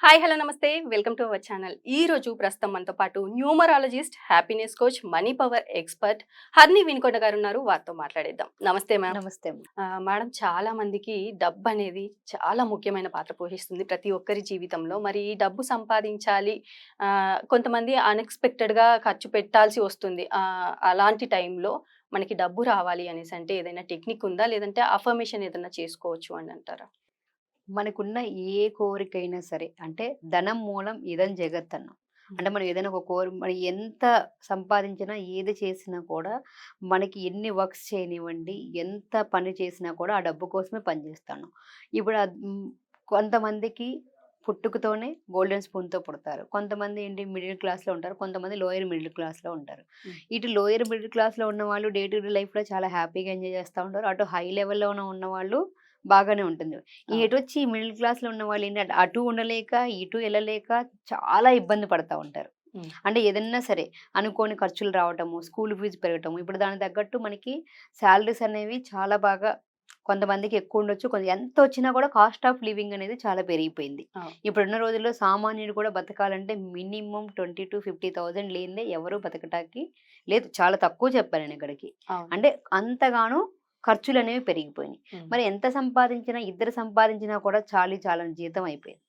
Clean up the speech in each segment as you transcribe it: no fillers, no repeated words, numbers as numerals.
Hi hello నమస్తే welcome to our channel. ఈ రోజు ప్రస్తుతం మనతో పాటు numerologist, happiness coach, money power expert Harni Vinukonda గారు ఉన్నారు. వారితో మాట్లాడేద్దాం. నమస్తే మ్యామ్. నమస్తే. మేడం, చాలా మందికి డబ్బు అనేది చాలా ముఖ్యమైన పాత్ర పోషిస్తుంది ప్రతి ఒక్కరి జీవితంలో. మరి ఈ డబ్బు సంపాదించాలి, కొంతమంది అన్ఎక్స్పెక్టెడ్గా ఖర్చు పెట్టాల్సి వస్తుంది. అలాంటి టైంలో మనకి డబ్బు రావాలి అనేసి అంటే ఏదైనా టెక్నిక్ ఉందా, లేదంటే అఫర్మేషన్ ఏదైనా చేసుకోవచ్చు అని అంటారా? మనకున్న ఏ కోరికైనా సరే అంటే ధనం మూలం ఇదం జగత్ అన్నాం. అంటే మనం ఏదైనా ఒక మనం ఎంత సంపాదించినా ఏది చేసినా కూడా మనకి ఎన్ని వర్క్స్ చేయనివ్వండి, ఎంత పని చేసినా కూడా ఆ డబ్బు కోసమే పనిచేస్తాను. ఇప్పుడు కొంతమందికి పుట్టుకతోనే గోల్డెన్ స్పూన్తో పుడతారు. కొంతమంది ఏంటి మిడిల్ క్లాస్లో ఉంటారు, కొంతమంది లోయర్ మిడిల్ క్లాస్లో ఉంటారు. ఇటు లోయర్ మిడిల్ క్లాస్లో ఉన్న వాళ్ళు డే టు డే లైఫ్లో చాలా హ్యాపీగా ఎంజాయ్ చేస్తూ ఉంటారు. అటు హై లెవెల్లో ఉన్న వాళ్ళు బాగానే ఉంటుంది. ఎటొచ్చి మిడిల్ క్లాస్‌లో ఉన్న వాళ్ళు ఏంటంటే అటు ఉండలేక, ఇటు ఎళ్ళలేక చాలా ఇబ్బంది పడతా ఉంటారు. అంటే ఏదన్నా సరే అనుకోని ఖర్చులు రావటము, స్కూల్ ఫీజు పెరగటము. ఇప్పుడు దానికి తగ్గట్టు మనకి సాలరీస్ అనేవి చాలా బాగా కొంతమందికి ఎక్కువ ఉండొచ్చు. ఎంతొచ్చినా కూడా కాస్ట్ ఆఫ్ లివింగ్ అనేది చాలా పెరిగిపోయింది. ఇప్పుడున్న రోజుల్లో సామాన్యుడు కూడా బతకాలంటే మినిమమ్ 20,000-50,000 లేనిదే ఎవరు బతకటానికి లేదు. చాలా తక్కువ చెప్పాను నేను ఇక్కడికి. అంటే అంతగానో ఖర్చులనేవి పెరిగిపోయినాయి. మరి ఎంత సంపాదించినా, ఇద్దరు సంపాదించినా కూడా చాలని జీతం అయిపోయింది.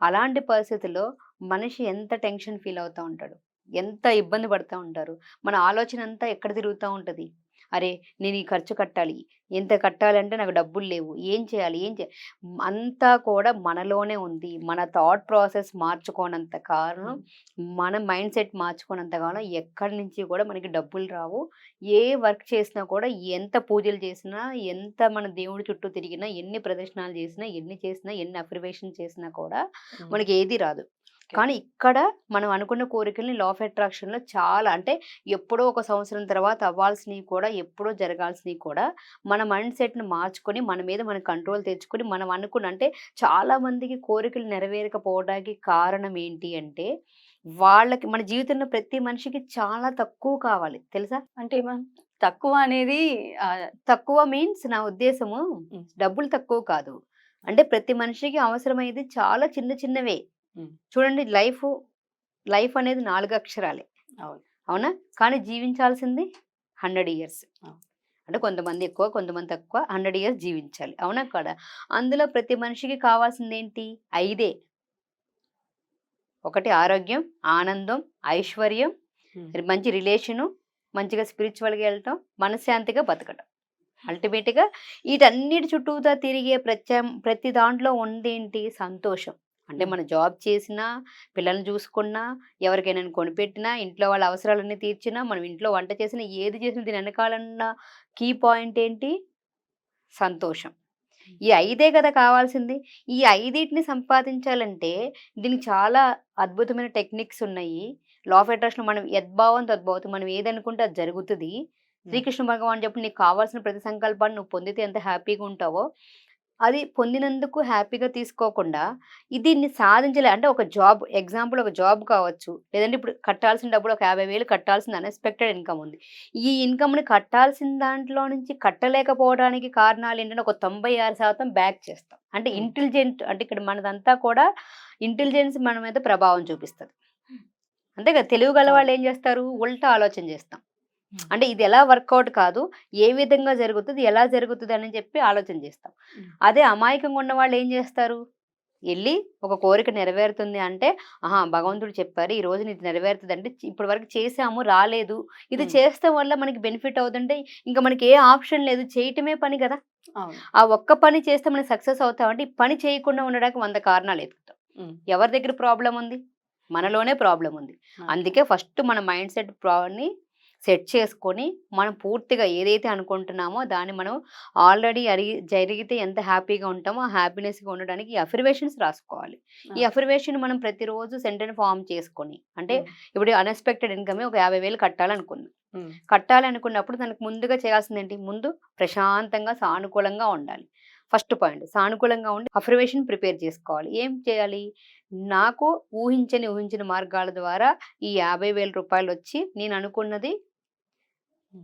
అలాంటి పరిస్థితుల్లో మనిషి ఎంత టెన్షన్ ఫీల్ అవుతా ఉంటాడు, ఎంత ఇబ్బంది పడతా ఉంటారు. మన ఆలోచన అంతా ఎక్కడ తిరుగుతూ ఉంటది. అరే! నేను ఈ ఖర్చు కట్టాలి. ఎంత కట్టాలంటే నాకు డబ్బులు లేవు. ఏం చేయాలి? అంతా కూడా మనలోనే ఉంది. మన థాట్ ప్రాసెస్ మార్చుకోనంత కాలం, మన మైండ్ సెట్ మార్చుకోనంత కాలం ఎక్కడి నుంచి కూడా మనకి డబ్బులు రావు. ఏ వర్క్ చేసినా కూడా, ఎంత పూజలు చేసినా, ఎంత మన దేవుడి చుట్టూ తిరిగినా, ఎన్ని ప్రదర్శనలు చేసినా, ఎన్ని చేసినా, ఎన్ని అఫర్మేషన్ చేసినా కూడా మనకి ఏది రాదు. కానీ ఇక్కడ మనం అనుకున్న కోరికల్ని లా ఆఫ్ అట్రాక్షన్‌లో చాలా అంటే ఎప్పుడో ఒక సంవత్సరం తర్వాత అవ్వాల్సినవి కూడా, ఎప్పుడో జరగాల్సినవి కూడా మన మైండ్ సెట్‌ని మార్చుకొని, మన మీద మనం కంట్రోల్ తెచ్చుకొని, మనం అనుకున్న అంటే చాలా మందికి కోరికలు నెరవేరకపోవడానికి కారణం ఏంటి అంటే, వాళ్ళకి మన జీవితంలో ప్రతి మనిషికి చాలా తక్కువ కావాలి. తెలుసా? అంటే తక్కువ అనేది తక్కువ మీన్స్ నా ఉద్దేశము డబ్బులు తక్కువ కాదు. అంటే ప్రతి మనిషికి అవసరమయ్యేది చాలా చిన్న చిన్నవే. చూడండి, లైఫ్ అనేది 4 అక్షరాలే. అవునా? కానీ జీవించాల్సింది 100 ఇయర్స్. అంటే కొంతమంది ఎక్కువ, కొంతమంది తక్కువ. 100 ఇయర్స్ జీవించాలి. అవునా కాదా? అందులో ప్రతి మనిషికి కావాల్సిందేంటి? 5. ఒకటి ఆరోగ్యం, ఆనందం, ఐశ్వర్యం, మంచి రిలేషను, మంచిగా స్పిరిచువల్‌గా ఎళ్ళటం, మనశ్శాంతిగా బతకటం. అల్టిమేట్‌గా వీటన్నిటి చుట్టూతా తిరిగే ప్రతి దాంట్లో ఉందేంటి? సంతోషం. అంటే మనం జాబ్ చేసినా, పిల్లల్ని చూసుకున్నా, ఎవరికైనా కొనిపెట్టినా, ఇంట్లో వాళ్ళ అవసరాలన్నీ తీర్చినా, మనం ఇంట్లో వంట చేసినా, ఏది చేసినా దీని వెనకాలన్న కీ పాయింట్ ఏంటి? సంతోషం. ఈ 5 కదా కావాల్సింది. ఈ 5టిని సంపాదించాలంటే దీనికి చాలా అద్భుతమైన టెక్నిక్స్ ఉన్నాయి. లా ఆఫ్ అట్రాక్షన్ మనం యద్భావం తద్భవతి. మనం ఏదనుకుంటే అది జరుగుతది. శ్రీకృష్ణ భగవాన్ చెప్పి నీకు కావాల్సిన ప్రతి సంకల్పాన్ని నువ్వు పొందితే ఎంత హ్యాపీగా ఉంటావో, అది పొందినందుకు హ్యాపీగా తీసుకోకుండా దీన్ని అంటే ఒక జాబ్ ఎగ్జాంపుల్, ఒక జాబ్ కావచ్చు. లేదంటే ఇప్పుడు కట్టాల్సిన డబ్బులు ఒక 50,000 కట్టాల్సిన అన్‌ఎక్స్‌పెక్టెడ్ ఇన్‌కమ్ ఉంది. ఈ ఇన్‌కమ్‌ని కట్టాల్సిన దాంట్లో నుంచి కట్టలేకపోవడానికి కారణాలు ఏంటంటే ఒక 96% బ్యాక్ చేస్తాం. అంటే అంటే ఇక్కడ మనదంతా కూడా ఇంటెలిజెన్స్ మన మీద ప్రభావం చూపిస్తది. అంతే కదా! తెలివి గల వాళ్ళు ఏం చేస్తారు? ఉల్టా ఆలోచన చేస్తాం. అంటే ఇది ఎలా వర్కౌట్ కాదు, ఏ విధంగా జరుగుతది, ఎలా జరుగుతది అని చెప్పి ఆలోచన చేస్తాం. అదే అమాయకంగా ఉన్నవాళ్ళు ఏం చేస్తారు? ఎళ్లి ఒక కోరిక నెరవేరుతుంది అంటే, ఆహా! భగవంతుడు చెప్పారు ఈరోజు నీది నెరవేరుతదంటే ఇప్పటి వరకు చేసాము రాలేదు. ఇది చేస్తే వల్ల మనకి బెనిఫిట్ అవుతుంటే ఇంక మనకి ఏ ఆప్షన్ లేదు. చేయటమే పని గదా! ఆ ఒక్క పని చేస్తే మనం సక్సెస్ అవుతామంటే ఈ పని చేయకుండా ఉండడానికి 100 కారణాలు ఎతుకుతాం. ఎవరి దగ్గర ప్రాబ్లమ్ ఉంది? మనలోనే ప్రాబ్లమ్ ఉంది. అందుకే ఫస్ట్ మన మైండ్ సెట్ చేసుకొని, మనం పూర్తిగా ఏదైతే అనుకుంటున్నామో దాన్ని మనం ఆల్రెడీ జరిగితే ఎంత హ్యాపీగా ఉంటామో, ఆ హ్యాపీనెస్‌గా ఉండడానికి ఈ అఫర్మేషన్స్ రాసుకోవాలి. ఈ అఫర్మేషన్ మనం ప్రతిరోజు సెంటెన్స్ ఫార్మ్ చేసుకొని, అంటే ఇప్పుడు అన్‌ఎక్స్‌పెక్టెడ్ ఇన్‌కమ్ ఒక 50,000 కట్టాలనుకున్నాం. కట్టాలనుకున్నప్పుడు దానికి ముందుగా చేయాల్సిందేంటి? ముందు ప్రశాంతంగా, సానుకూలంగా ఉండాలి. First point. సానుకూలంగా ఉండి అఫర్మేషన్ ప్రిపేర్ చేసుకోవాలి. ఏం చేయాలి? నాకు ఊహించని మార్గాల ద్వారా ఈ 50,000 రూపాయలొచ్చి నేను అనుకున్నది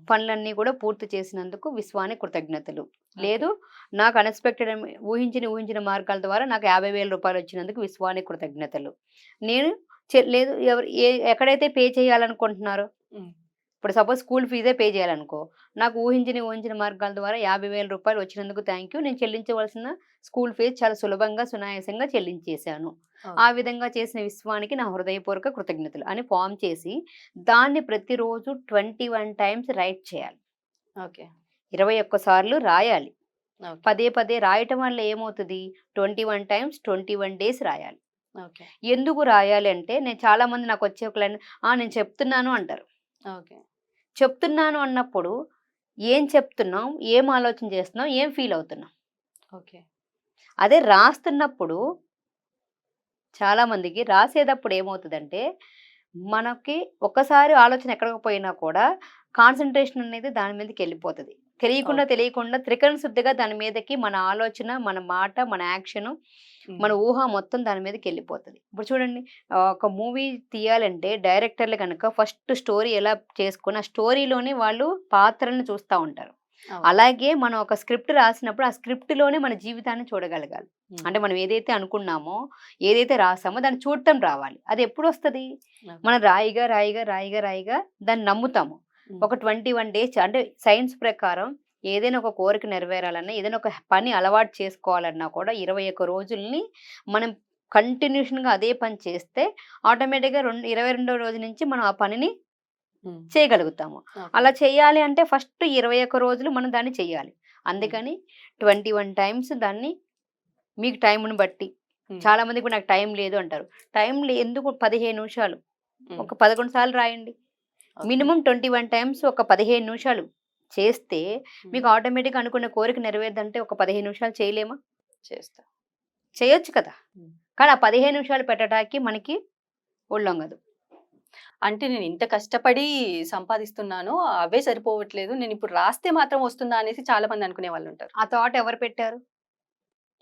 పనులన్నీ కూడా పూర్తి చేసినందుకు విశ్వానికి కృతజ్ఞతలు. లేదు నాకు అన్ఎక్స్‌పెక్టెడ్ ఊహించిన మార్గాల ద్వారా నాకు 50,000 రూపాయలు వచ్చినందుకు విశ్వానికి కృతజ్ఞతలు. నేను లేదు ఎక్కడైతే పే చేయాలనుకుంటున్నారో, హ్మ్. ఇప్పుడు సపోజ్ స్కూల్ ఫీజే పే చేయాలనుకో, నాకు ఊహించిన మార్గాల ద్వారా 50,000 రూపాయలు వచ్చినందుకు థాంక్ యూ. నేను చెల్లించవలసిన స్కూల్ ఫీజ్ చాలా సులభంగా, సునాయాసంగా చెల్లించేశాను. ఆ ఓకే. విధంగా చేసిన విశ్వానికి నా హృదయపూర్వక కృతజ్ఞతలు అని ఫార్మ్ చేసి, దాన్ని ప్రతిరోజు 21 టైమ్స్ రైట్ చేయాలి. ఓకే. 21 సార్లు రాయాలి. ఓకే. పదే పదే రాయటం వల్ల ఏమవుతది? 21 టైమ్స్ 21 డేస్ రాయాలి. ఓకే. ఎందుకు రాయాలి అంటే, చాలామంది నాకొచ్చే ఒక లైన్ నేను చెప్తున్నాను అంటారు. ఓకే. చెప్తున్నాను అన్నప్పుడు ఏం చెప్తున్నాం? ఏం ఆలోచన చేస్తున్నాం? ఏం ఫీల్ అవుతున్నాం? ఓకే. అదే రాస్తున్నప్పుడు చాలామందికి రాసేటప్పుడు ఏమవుతదంటే, మనకి ఒక్కసారి ఆలోచన ఎక్కడికి పోయినా కూడా కాన్సంట్రేషన్ అనేది దాని మీదకెళ్ళిపోతది. ఓకే. తెలియకుండా త్రికరణ శుద్ధిగా దాని మీదకి మన ఆలోచన, మన మాట, మన యాక్షను, మన హ్మ్. ఊహ మొత్తం దాని మీదకెళ్ళిపోతది. ఇప్పుడు చూడండి, ఒక మూవీ తీయాలంటే డైరెక్టర్లు గనక ఫస్ట్ స్టోరీ ఎలా చేసుకొని, ఆ స్టోరీలోనే వాళ్ళు పాత్రలను చూస్తా ఉంటారు. అవును. అలాగే మనం ఒక స్క్రిప్ట్ రాసినప్పుడు, ఆ స్క్రిప్ట్‌లోనే మన జీవితాన్ని చూడగలగాలి. హ్మ్. అంటే మనం ఏదైతే అనుకున్నామో, ఏదైతే రాసామో దాన్ని చూడటం రావాలి. అది ఎప్పుడొస్తది? ఓకే. మనం రాయిగా దాన్ని నమ్ముతాము. హ్మ్. ఒక 21 డేస్ అంటే సైన్స్ ప్రకారం ఏదైనా ఒక కోరిక నెరవేరాలన్నా, ఏదైనా ఒక పని అలవాటు చేసుకోవాలన్నా కూడా 21 రోజుల్ని మనం కంటిన్యూషన్‌గా అదే పని చేస్తే ఆటోమేటిక్‌గా 22వ రోజు నుంచి మనం ఆ పనిని హ్మ్. చేయగలుగుతాము. ఓకే. అలా చేయాలి అంటే ఫస్ట్ 21 రోజులు మనం దాన్ని చెయ్యాలి. హ్మ్. అందుకని 21 టైమ్స్ దాన్ని మీకు టైముని బట్టి, హ్మ్. చాలామంది ఇప్పుడు నాకు టైం లేదు అంటారు. ఎందుకు 15 నిమిషాలు, హ్మ్. ఒక 11 సార్లు రాయండి. ఓకే. మినిమమ్ 21 టైమ్స్ ఒక 15 నిమిషాలు చేస్తే హ్మ్. మీకు ఆటోమేటిక్‌గా అనుకున్న కోరిక నెరవేరదంటే ఒక 15 నిమిషాలు చేయలేమా? చేస్తా. చేయొచ్చు కదా! హ్మ్. కానీ ఆ 15 నిమిషాలు పెట్టటానికి మనకి ఒళ్ళొంగదు. అంటే నేను ఇంత కష్టపడి సంపాదిస్తున్నాను. అవే సరిపోవట్లేదు. నేనిప్పుడు రాస్తే మాత్రం వస్తుందా అనేసి చాలా మంది అనుకునే వాళ్ళుంటారు. ఆ థాట్ ఎవరు పెట్టారు?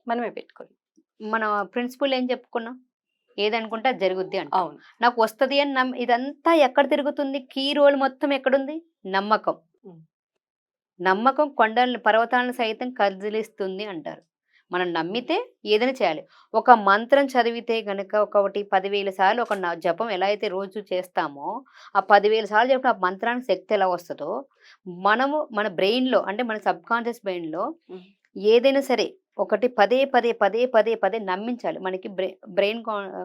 మనమే పెట్టుకోవాలి. మన ప్రిన్సిపల్ ఏం చెప్పుకున్నాం? ఏదనుకుంటే అది జరుగుద్ది అంటాం. అవును. నాకు వస్తది అని ఇదంతా ఎక్కడ తిరుగుతుంది? కీ రోల్ మొత్తం ఎక్కడుంది? నమ్మకం. హ్మ్. నమ్మకం కొండలను, పర్వతాలను సైతం కదిలిస్తుంది అంటారు. మనం హ్మ్. నమ్మితే ఏదైనా చేయాలి. ఒక మంత్రం చదివితే గనక 10,000 సార్లు ఒక జపం ఎలా అయితే రోజు చేస్తామో, ఆ 10,000 సార్లు చెప్పిన ఆ మంత్రానికి శక్తి ఎలా వస్తదో, మనము మన బ్రెయిన్‌లో అంటే మన సబ్‌కాన్షియస్ బ్రెయిన్‌లో హ్మ్. ఏదైనా సరే ఒకటి పదే పదే నమ్మించాలి. మనకి బ్రెయిన్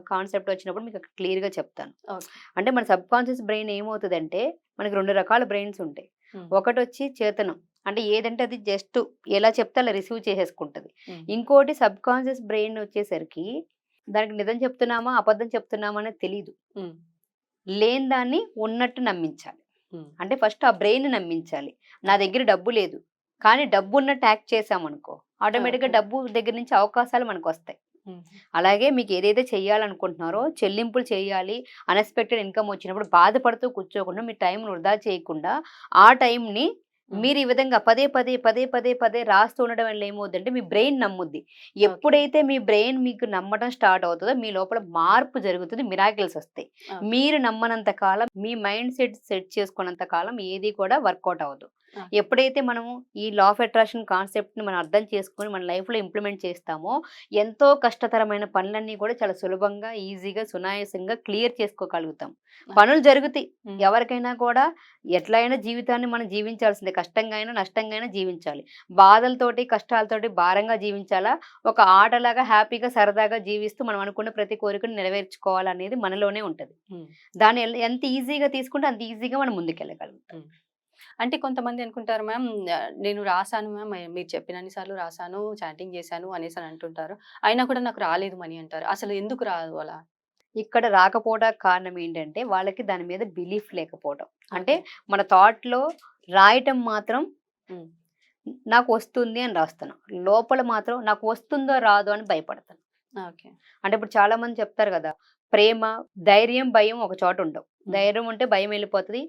కాన్సెప్ట్ వచ్చినప్పుడు మీకు అక్కడ క్లియర్‌గా చెప్తాను. ఓకే. అంటే మన సబ్‌కాన్షియస్ బ్రెయిన్ ఏమవుతదంటే, మనకి 2 రకాల బ్రెయిన్స్ ఉంటాయి. హ్మ్. ఒకటొచ్చి చేతనం. అంటే ఏదంటే అది జస్ట్ ఎలా చెప్తే అలా రిసీవ్ చేసేసుకుంటది. హ్మ్. ఇంకోటి సబ్‌కాన్షియస్ బ్రెయిన్ వచ్చేసరికి దానికి నిజం చెప్తున్నామా? అబద్ధం చెప్తున్నామా? అనేది తెలీదు. హ్మ్. లేని దాన్ని ఉన్నట్టు నమ్మించాలి. హ్మ్. అంటే ఫస్ట్ ఆ బ్రెయిన్‌ని నమ్మించాలి. నా ఓకే. దగ్గర డబ్బు లేదు. కానీ డబ్బున్నట్టు యాక్ట్ చేశామనుకో, ఆటోమేటిక్‌గా ఓకే. డబ్బు దగ్గర నుంచి అవకాశాలు మనకొస్తాయి. హ్మ్. అలాగే మీకు ఏదైతే చేయాలనుకుంటున్నారో చెల్లింపులు చేయాలి, అన్‌ఎక్స్‌పెక్టెడ్ ఇన్‌కమ్ వచ్చినప్పుడు బాధపడుతూ కూర్చోకుండా మీ టైంని వృధా చేయకుండా, ఆ టైంని హ్మ్. మీరు ఈ విధంగా పదే పదే రాస్తూ ఉండడం వల్ల ఏమవుద్దంటే మీ బ్రెయిన్ నమ్ముద్ది. ఓకే. ఎప్పుడైతే మీ బ్రెయిన్ మీకు నమ్మడం స్టార్ట్ అవుతదో మీ లోపల మార్పు జరుగుతది. మిరాకిల్స్ ఒస్తాయి. ఓకే. మీరు నమ్మనంత కాలం, మీ మైండ్ సెట్ చేసుకున్నంత కాలం ఏది కూడా వర్కౌట్ అవ్వదు. ఓకే. ఎప్పుడైతే మనము ఈ లా ఆఫ్ అట్రాక్షన్ కాన్సెప్ట్‌ని మనం అర్థం చేసుకొని మన లైఫ్‌లో ఇంప్లిమెంట్ చేస్తామో, ఎంతో కష్టతరమైన పనులన్నీ కూడా చాలా సులభంగా, ఈజీగా, సునాయాసంగా క్లియర్ చేసుకోగలుగుతాం. పనులు జరుగుతాయి. హ్మ్. ఎవరికైనా కూడా ఎట్లా అయినా జీవితాన్ని మనం జీవించాల్సిందే. కష్టంగా అయినా, నష్టంగా అయినా జీవించాలి. బాధలతోటి, కష్టాలతోటి భారంగా జీవించాలా? ఒక ఆటలాగా హ్యాపీగా, సరదాగా జీవిస్తూ మనం అనుకున్న ప్రతి కోరికను నెరవేర్చుకోవాలనేది మనలోనే ఉంటది. హ్మ్. దాన్ని ఎంత ఈజీగా తీసుకుంటే అంత ఈజీగా మనం ముందుకెళ్ళగలుగుతాం. హ్మ్. అంటే కొంతమంది అనుకుంటారు మ్యామ్ నేను రాసాను మ్యామ్ మీరు చెప్పినన్ని సార్లు రాసాను, చాటింగ్ చేశాను అనేసని అంటుంటారు. అయినా కూడా నాకు రాలేదు మనీ అంటారు. అసలు ఎందుకు రాదు అలా? ఇక్కడ రాకపోవడానికి కారణం ఏంటంటే, వాళ్ళకి దాని మీద బిలీఫ్ లేకపోవడం. అంటే ఓకే. మన థాట్‌లో రాయటం మాత్రం హ్మ్. నాకు వస్తుంది అని రాస్తున్నాం. లోపల మాత్రం నాకు వస్తుందో రాదో అని భయపడతాను. ఓకే. అంటే ఇప్పుడు చాలామంది చెప్తారు గదా! ప్రేమ, ధైర్యం, భయం ఒక చోట ఉండవు. హ్మ్. ధైర్యం ఉంటే భయం వెళ్ళిపోతది.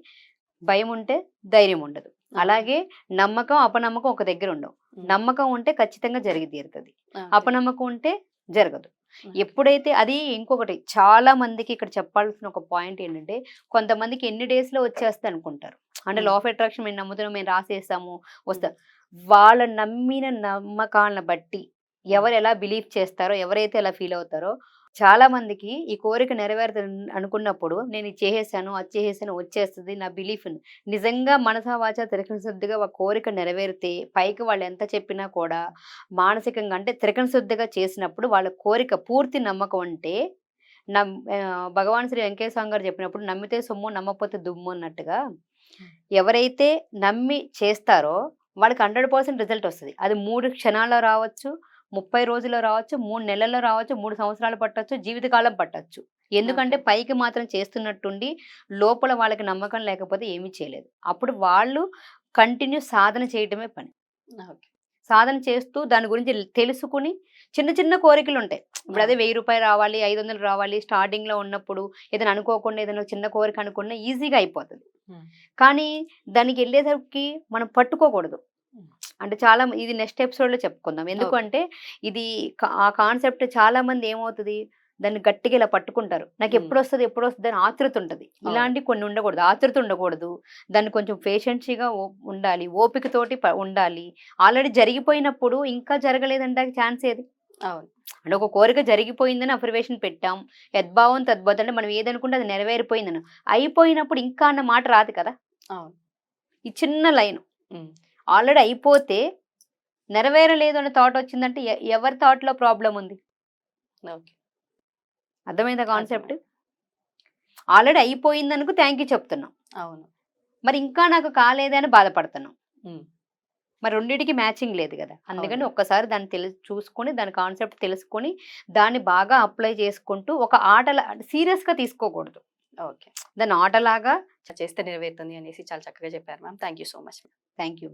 భయం ఉంటే ధైర్యం ఉండదు. ఓకే. అలాగే నమ్మకం, అపనమ్మకం ఒక దగ్గర ఉండవు. హ్మ్. నమ్మకం ఉంటే ఖచ్చితంగా జరిగి తీరుతది. ఓకే. అపనమ్మకం ఉంటే జరగదు. ఓకే. ఎప్పుడైతే అది ఇంకొకటి చాలా మందికి ఇక్కడ చెప్పాల్సిన ఒక పాయింట్ ఏంటంటే, కొంతమందికి ఎన్ని డేస్‌లో వచ్చేస్తది అనుకుంటారు. అంటే Hmm. లా ఆఫ్ అట్రాక్షన్ మేము నమ్ముతున్నాం, మేము రాసేస్తాము వస్తా. వాళ్ళ నమ్మిన నమ్మకాలను బట్టి ఎవరు ఎలా బిలీవ్ చేస్తారో, ఎవరైతే ఎలా ఫీల్ అవుతారో, చాలా మందికి ఈ కోరిక నెరవేరుతుంది అనుకున్నప్పుడు నేను ఇది చేసేసాను, అది చేసేసాను, వచ్చేస్తుంది నా బిలీఫ్. నిజంగా మనసా వాచా త్రికరణ శుద్ధిగా ఒక కోరిక నెరవేరితే పైకి వాళ్ళు ఎంత చెప్పినా కూడా మానసికంగా అంటే త్రికరణ శుద్ధిగా చేసినప్పుడు వాళ్ళ కోరిక పూర్తి నమ్మకం అంటే భగవాన్ శ్రీ వెంకటేశ్వర స్వామి గారు చెప్పినప్పుడు నమ్మితే సొమ్ము నమ్మకపోతే దుమ్ము అన్నట్టుగా ఎవరైతే నమ్మి చేస్తారో వాళ్ళకి 100% రిజల్ట్ వస్తది. అది 3 క్షణాల్లో రావచ్చు, 30 రోజుల్లో రావచ్చు, 3 నెలల్లో రావచ్చు, 3 సంవత్సరాలు పట్టొచ్చు, జీవితకాలం పట్టొచ్చు. ఎందుకంటే ఓకే. పైకి మాత్రం చేస్తున్నట్టుండి లోపల వాళ్ళకి నమ్మకం లేకపోతే ఏమీ చేయలేదు. అప్పుడు వాళ్ళు కంటిన్యూ సాధన చేయటమే పని. ఓకే. సాధన చేస్తూ దాని గురించి తెలుసుకుని చిన్న చిన్న కోరికలుంటాయి. ఇప్పుడు అదే రూ. 1000 రావాలి, 500 రావాలి స్టార్టింగ్‌లో ఉన్నప్పుడు ఏదైనా అనుకోకుండా ఏదైనా చిన్న కోరిక అనుకున్నా ఈజీగా అయిపోతది. హ్మ్. కానీ దానికెళ్ళేసరికి మనం పట్టుకోకూడదు. హ్మ్. అంటే చాలా ఇది నెక్స్ట్ ఎపిసోడ్‌లో చెప్పుకుందాం. ఓకే. ఎందుకంటే ఇది ఆ కాన్సెప్ట్ చాలా మంది ఏమవుతది, దాన్ని గట్టిగా ఇలా పట్టుకుంటారు. హ్మ్. నాకెప్పుడొస్తది, ఎప్పుడొస్తది అని ఆతృత ఉంటది. అవును. ఇలాంటివి కొన్ని ఉండకూడదు. ఆతృత ఉండకూడదు. దాన్ని కొంచెం పేషెన్సీగా ఉండాలి. ఓపికతోటి ఉండాలి. ఆల్రెడీ జరిగిపోయినప్పుడు ఇంకా జరగలేదనడానికి ఛాన్స్ ఏది? అవును. అంటే ఒక కోరిక జరిగిపోయిందని అఫర్మేషన్ పెట్టాం. యద్భావం తద్భవతి అంటే మనం ఏదనుకుంటే అది నెరవేరిపోయిందని. అయిపోయినప్పుడు ఇంకా అన్న మాట రాదు కదా! అవును. ఈ చిన్న లైను. హ్మ్. ఆల్రెడీ అయిపోతే నెరవేరలేదు అనే థాట్ వచ్చిందంటే ఎవరి థాట్‌లో ప్రాబ్లమ్ ఉంది? ఓకే. అర్థమైందా కాన్సెప్ట్? అర్థమైంది. ఆల్రెడీ అయిపోయిందనుకో థాంక్ యూ చెప్తున్నాం. అవును. మరి ఇంకా నాకు కాలేదే అని బాధపడుతున్నాం. హ్మ్. మరి రెండిటికి మ్యాచింగ్ లేదు గదా! అందుకని అవును. ఒక్కసారి దాన్ని చూసుకొని దాని కాన్సెప్ట్ తెలుసుకొని దాన్ని బాగా అప్లై చేసుకుంటూ ఒక ఆటలా సీరియస్‌గా తీసుకోకూడదు. ఓకే. దాన్ని ఆటలాగా చేస్తే నెరవేరుతుంది అనేసి చాలా చక్కగా చెప్పారు ma'am. Thank you so much. Thank you.